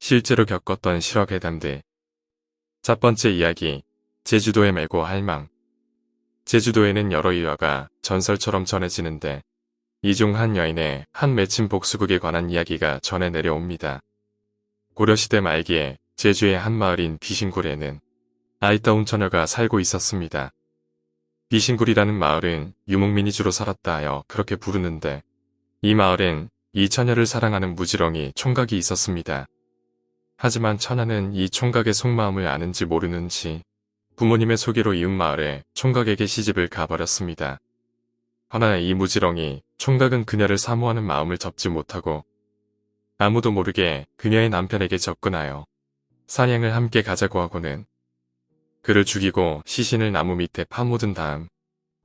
실제로 겪었던 실화괴담들. 첫 번째 이야기, 제주도의 메고 할망. 제주도에는 여러 일화가 전설처럼 전해지는데 이 중 한 여인의 한 맺힌 복수극에 관한 이야기가 전해 내려옵니다. 고려시대 말기에 제주의 한 마을인 비신굴에는 아이따운 처녀가 살고 있었습니다. 비신굴이라는 마을은 유목민이 주로 살았다 하여 그렇게 부르는데 이 마을엔 이 처녀를 사랑하는 무지렁이 총각이 있었습니다. 하지만 처녀는 이 총각의 속마음을 아는지 모르는지 부모님의 소개로 이웃 마을에 총각에게 시집을 가버렸습니다. 허나 이 무지렁이 총각은 그녀를 사모하는 마음을 접지 못하고 아무도 모르게 그녀의 남편에게 접근하여 사냥을 함께 가자고 하고는 그를 죽이고 시신을 나무 밑에 파묻은 다음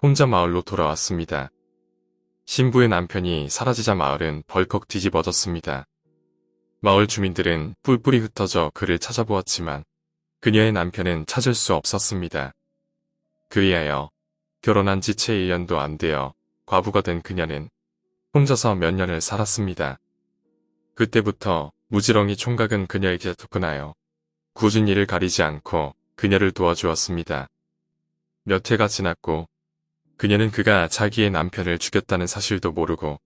혼자 마을로 돌아왔습니다. 신부의 남편이 사라지자 마을은 벌컥 뒤집어졌습니다. 마을 주민들은 뿔뿔이 흩어져 그를 찾아보았지만 그녀의 남편은 찾을 수 없었습니다. 그리하여 결혼한 지 채 1년도 안 되어 과부가 된 그녀는 혼자서 몇 년을 살았습니다. 그때부터 무지렁이 총각은 그녀에게 접근하여 굳은 일을 가리지 않고 그녀를 도와주었습니다. 몇 해가 지났고 그녀는 그가 자기의 남편을 죽였다는 사실도 모르고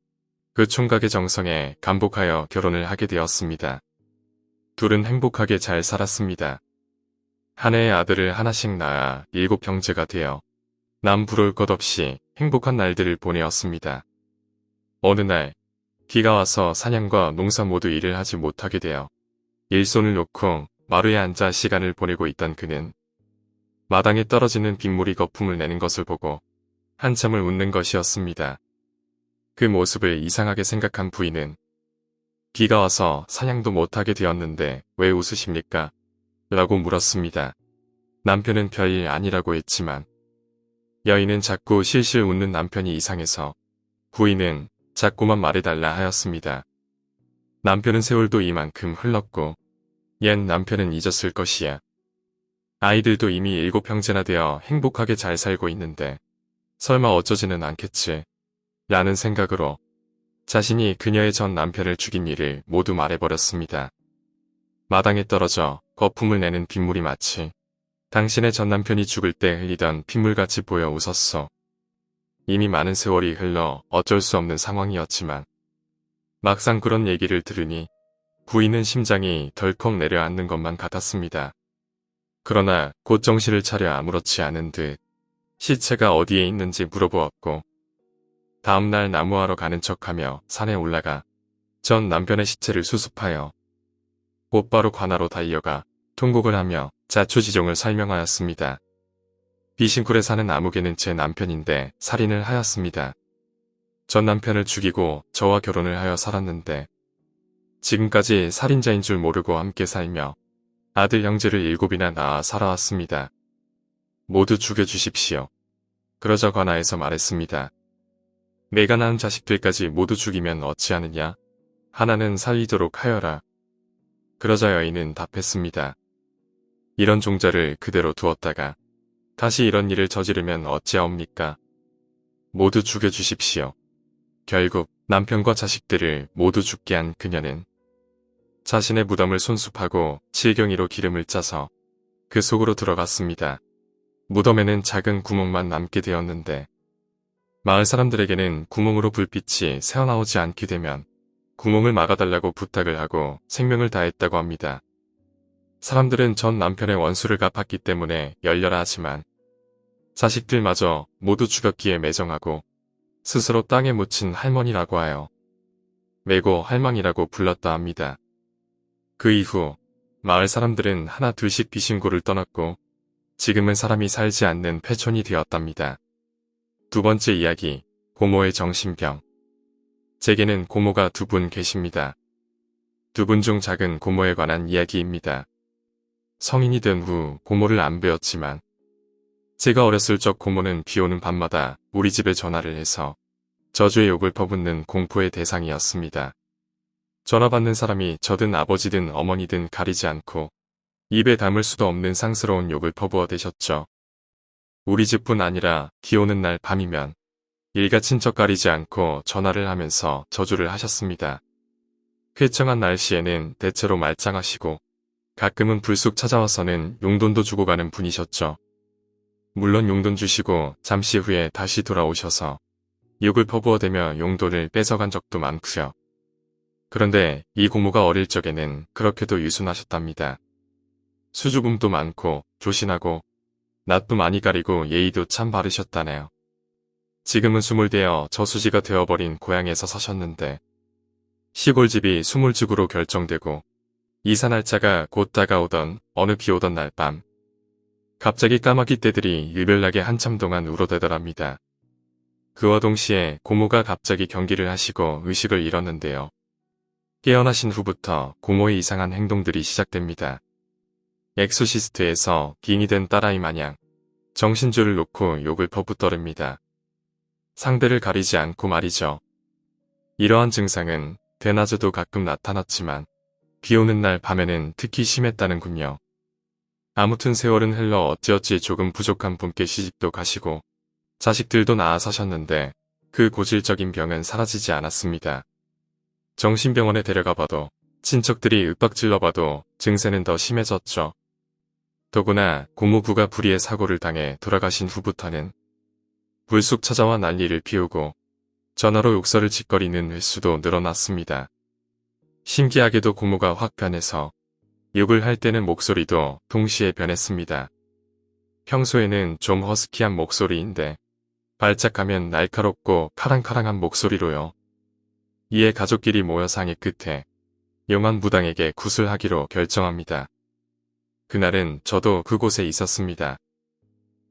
그 총각의 정성에 감복하여 결혼을 하게 되었습니다. 둘은 행복하게 잘 살았습니다. 한 해의 아들을 하나씩 낳아 7형제가 되어 남 부러울 것 없이 행복한 날들을 보내었습니다. 어느 날 비가 와서 사냥과 농사 모두 일을 하지 못하게 되어 일손을 놓고 마루에 앉아 시간을 보내고 있던 그는 마당에 떨어지는 빗물이 거품을 내는 것을 보고 한참을 웃는 것이었습니다. 그 모습을 이상하게 생각한 부인은 비가 와서 사냥도 못하게 되었는데 왜 웃으십니까? 라고 물었습니다. 남편은 별일 아니라고 했지만 여인은 자꾸 실실 웃는 남편이 이상해서 부인은 자꾸만 말해달라 하였습니다. 남편은 세월도 이만큼 흘렀고 옛 남편은 잊었을 것이야. 아이들도 이미 7형제나 되어 행복하게 잘 살고 있는데 설마 어쩌지는 않겠지 라는 생각으로 자신이 그녀의 전 남편을 죽인 일을 모두 말해버렸습니다. 마당에 떨어져 거품을 내는 빗물이 마치 당신의 전 남편이 죽을 때 흘리던 핏물같이 보여 웃었어. 이미 많은 세월이 흘러 어쩔 수 없는 상황이었지만 막상 그런 얘기를 들으니 부인은 심장이 덜컥 내려앉는 것만 같았습니다. 그러나 곧 정신을 차려 아무렇지 않은 듯 시체가 어디에 있는지 물어보았고 다음날 나무하러 가는 척하며 산에 올라가 전 남편의 시체를 수습하여 곧바로 관하로 달려가 통곡을 하며 자초지종을 설명하였습니다. 비신굴에 사는 아무개는 제 남편인데 살인을 하였습니다. 전 남편을 죽이고 저와 결혼을 하여 살았는데 지금까지 살인자인 줄 모르고 함께 살며 아들 형제를 7이나 낳아 살아왔습니다. 모두 죽여주십시오. 그러자 관아에서 말했습니다. 내가 낳은 자식들까지 모두 죽이면 어찌하느냐? 하나는 살리도록 하여라. 그러자 여인은 답했습니다. 이런 종자를 그대로 두었다가 다시 이런 일을 저지르면 어찌하옵니까? 모두 죽여주십시오. 결국 남편과 자식들을 모두 죽게 한 그녀는 자신의 무덤을 손수하고 질경이로 기름을 짜서 그 속으로 들어갔습니다. 무덤에는 작은 구멍만 남게 되었는데 마을 사람들에게는 구멍으로 불빛이 새어나오지 않게 되면 구멍을 막아달라고 부탁을 하고 생명을 다했다고 합니다. 사람들은 전 남편의 원수를 갚았기 때문에 열려라 하지만 자식들마저 모두 죽였기에 매정하고 스스로 땅에 묻힌 할머니라고 하여 메고 할망이라고 불렀다 합니다. 그 이후 마을 사람들은 하나 둘씩 비신고를 떠났고 지금은 사람이 살지 않는 폐촌이 되었답니다. 두 번째 이야기, 고모의 정신병. 제게는 고모가 2분 계십니다. 2분 중 작은 고모에 관한 이야기입니다. 성인이 된 후 고모를 안 뵈었지만 제가 어렸을 적 고모는 비오는 밤마다 우리 집에 전화를 해서 저주의 욕을 퍼붓는 공포의 대상이었습니다. 전화 받는 사람이 저든 아버지든 어머니든 가리지 않고 입에 담을 수도 없는 상스러운 욕을 퍼부어 대셨죠. 우리 집뿐 아니라 비 오는 날 밤이면 일가 친척 가리지 않고 전화를 하면서 저주를 하셨습니다. 쾌청한 날씨에는 대체로 말짱하시고 가끔은 불쑥 찾아와서는 용돈도 주고 가는 분이셨죠. 물론 용돈 주시고 잠시 후에 다시 돌아오셔서 욕을 퍼부어대며 용돈을 뺏어간 적도 많고요. 그런데 이 고모가 어릴 적에는 그렇게도 유순하셨답니다. 수줍음도 많고 조신하고 낯도 많이 가리고 예의도 참 바르셨다네요. 지금은 스물되어 저수지가 되어버린 고향에서 사셨는데 시골집이 수물집으로 결정되고 이사 날짜가 곧 다가오던 어느 비 오던 날 밤 갑자기 까마귀 떼들이 일별나게 한참 동안 울어대더랍니다. 그와 동시에 고모가 갑자기 경기를 하시고 의식을 잃었는데요. 깨어나신 후부터 고모의 이상한 행동들이 시작됩니다. 엑소시스트에서 빙이 된 딸아이 마냥 정신줄을 놓고 욕을 퍼붓더랍니다. 상대를 가리지 않고 말이죠. 이러한 증상은 대낮에도 가끔 나타났지만 비 오는 날 밤에는 특히 심했다는군요. 아무튼 세월은 흘러 어찌어찌 조금 부족한 분께 시집도 가시고 자식들도 낳아 사셨는데 그 고질적인 병은 사라지지 않았습니다. 정신병원에 데려가 봐도 친척들이 윽박질러 봐도 증세는 더 심해졌죠. 더구나 고모부가 불의의 사고를 당해 돌아가신 후부터는 불쑥 찾아와 난리를 피우고 전화로 욕설을 짓거리는 횟수도 늘어났습니다. 신기하게도 고모가 확 변해서 욕을 할 때는 목소리도 동시에 변했습니다. 평소에는 좀 허스키한 목소리인데 발작하면 날카롭고 카랑카랑한 목소리로요. 이에 가족끼리 모여 상의 끝에 용한 무당에게 구슬하기로 결정합니다. 그날은 저도 그곳에 있었습니다.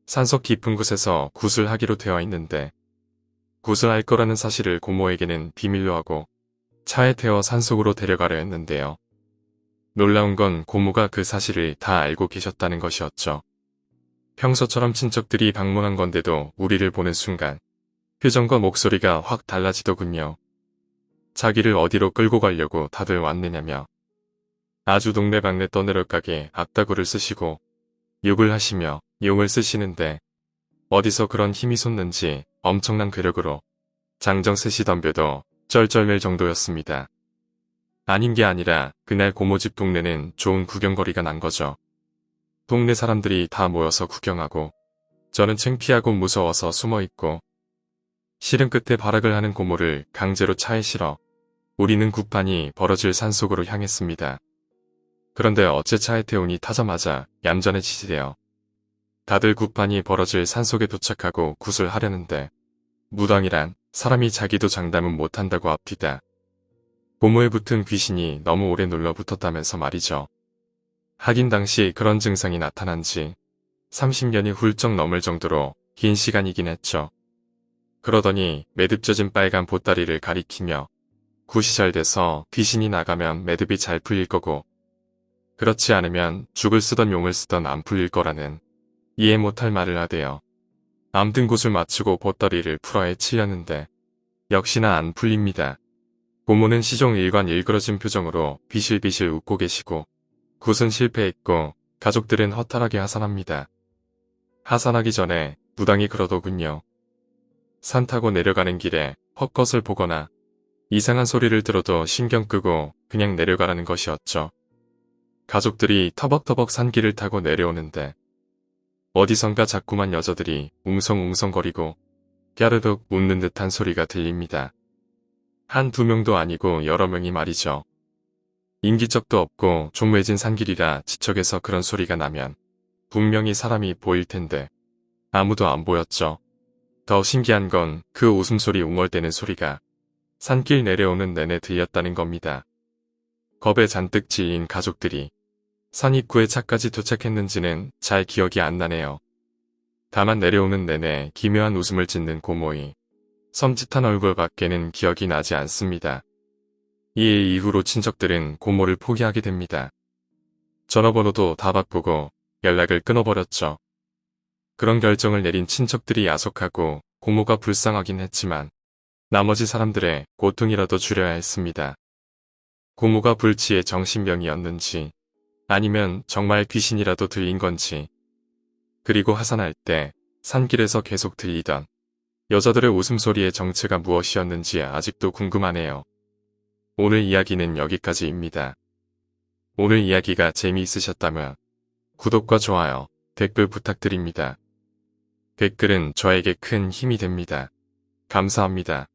산속 깊은 곳에서 구슬하기로 되어 있는데 구슬할 거라는 사실을 고모에게는 비밀로 하고 차에 태워 산속으로 데려가려 했는데요. 놀라운 건 고모가 그 사실을 다 알고 계셨다는 것이었죠. 평소처럼 친척들이 방문한 건데도 우리를 보는 순간 표정과 목소리가 확 달라지더군요. 자기를 어디로 끌고 가려고 다들 왔느냐며 아주 동네방네 떠내려가게 악다구를 쓰시고 욕을 하시며 용을 쓰시는데 어디서 그런 힘이 솟는지 엄청난 괴력으로 장정셋이 덤벼도 쩔쩔맬 정도였습니다. 아닌 게 아니라 그날 고모집 동네는 좋은 구경거리가 난 거죠. 동네 사람들이 다 모여서 구경하고 저는 창피하고 무서워서 숨어있고 실은 끝에 발악을 하는 고모를 강제로 차에 실어 우리는 굿판이 벌어질 산속으로 향했습니다. 그런데 어째 차에 태우니 타자마자 얌전해지시대요. 다들 굿판이 벌어질 산속에 도착하고 굿을 하려는데 무당이란 사람이 자기도 장담은 못한다고 합디다. 고모에 붙은 귀신이 너무 오래 눌러붙었다면서 말이죠. 하긴 당시 그런 증상이 나타난 지 30년이 훌쩍 넘을 정도로 긴 시간이긴 했죠. 그러더니 매듭 젖은 빨간 보따리를 가리키며 굿이 잘 돼서 귀신이 나가면 매듭이 잘 풀릴 거고 그렇지 않으면 죽을 쓰던 용을 쓰던 안 풀릴 거라는 이해 못할 말을 하대요. 암튼 굿을 맞추고 보따리를 풀어 헤치려는데 역시나 안 풀립니다. 고모는 시종 일관 일그러진 표정으로 비실비실 웃고 계시고 굿은 실패했고 가족들은 허탈하게 하산합니다. 하산하기 전에 무당이 그러더군요. 산 타고 내려가는 길에 헛것을 보거나 이상한 소리를 들어도 신경 끄고 그냥 내려가라는 것이었죠. 가족들이 터벅터벅 산길을 타고 내려오는데 어디선가 자꾸만 여자들이 웅성웅성거리고 꺄르륵 웃는 듯한 소리가 들립니다. 한두 명도 아니고 여러 명이 말이죠. 인기척도 없고 좀 외진 산길이라 지척에서 그런 소리가 나면 분명히 사람이 보일 텐데 아무도 안 보였죠. 더 신기한 건 그 웃음소리 웅얼대는 소리가 산길 내려오는 내내 들렸다는 겁니다. 겁에 잔뜩 질린 가족들이 산 입구에 차까지 도착했는지는 잘 기억이 안 나네요. 다만 내려오는 내내 기묘한 웃음을 짓는 고모의 섬찟한 얼굴밖에는 기억이 나지 않습니다. 이 일 이후로 친척들은 고모를 포기하게 됩니다. 전화번호도 다 바꾸고 연락을 끊어버렸죠. 그런 결정을 내린 친척들이 야속하고 고모가 불쌍하긴 했지만 나머지 사람들의 고통이라도 줄여야 했습니다. 고모가 불치의 정신병이었는지 아니면 정말 귀신이라도 들린 건지 그리고 하산할 때 산길에서 계속 들리던 여자들의 웃음소리의 정체가 무엇이었는지 아직도 궁금하네요. 오늘 이야기는 여기까지입니다. 오늘 이야기가 재미있으셨다면 구독과 좋아요, 댓글 부탁드립니다. 댓글은 저에게 큰 힘이 됩니다. 감사합니다.